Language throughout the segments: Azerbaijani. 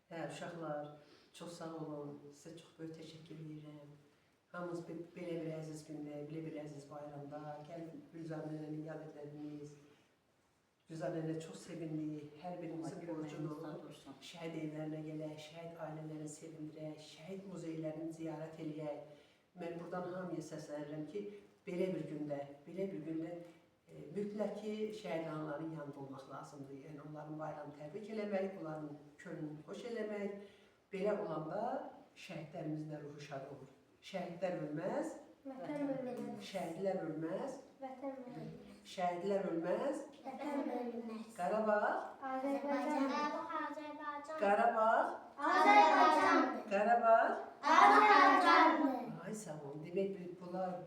Hə, uşaqlar, çox sağ olun. Sizə çox böyük təşəkkür edirəm. Hamınız belə bir əziz gündə, belə bir əziz bayramda gəlib Gülzar nənəni yad edədiniz. Gülzar nənə çox sevindik. Hər birimizin borcunu şəhid evlərinə gələk, şəhid ailələrini sevindirək, şəhid muzeylərini ziyarət eləyək. Mən buradan hamıya səslənirəm ki, belə bir gündə mütləq ki, şəhid analarının yanında olmaq lazımdır. Yəni, onların bayramını təbrik eləmək, onların könlünü xoş eləmək. Belə olanda şəhidlərimizin ruhu şad olur. Şəhidlər ölməz, Vətən ölməz. Şəhidlər ölməz, Vətən ölməz. Şəhidlər ölməz, Vətən ölməz. Qarabağ, Azərbaycan. Qarabağ, Azərbaycandır. Qarabağ. Azərbaycandır. Ay sağ olun. Demək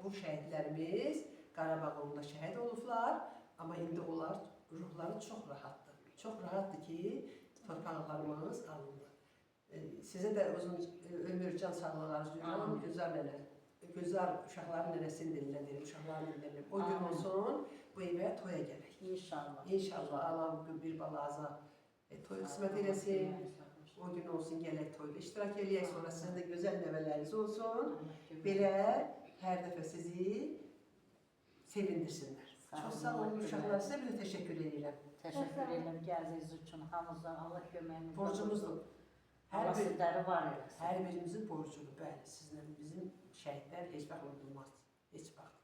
bu şəhidlərimiz Qarabağında şəhid olublar, amma indi onlar ruhları çox rahatdır. Çox rahatdır ki, torpaqlarımız alındı. Sizə də uzun ömür, can sağlığı arzulayıram. Gülzar nənə, Gülzar uşaqların nənəsinin dilinə deyim, uşaqların dilinə deyim. O gün olsun, bu evə toya gələk. İnşallah. İnşallah Allah bir balaza toy qismət eləsin. O gün olsun gələk toyda iştirak eləyək, sonra sizin də gözəl nəvələriniz olsun. Belə hər dəfə sizi sevindirsinlər. Çox sağ olun uşaqlar, sizə bir də təşəkkür edirəm. Təşəkkür edirəm gəldiyiniz üçün hamınıza. Allah köməyiniz Borcumuzdur. Allah sizləri var eləsin. Hər birimizin borcudur, bəli. Sizlə bizim şəhidlər heç vaxt unudulmaz. Heç vaxt.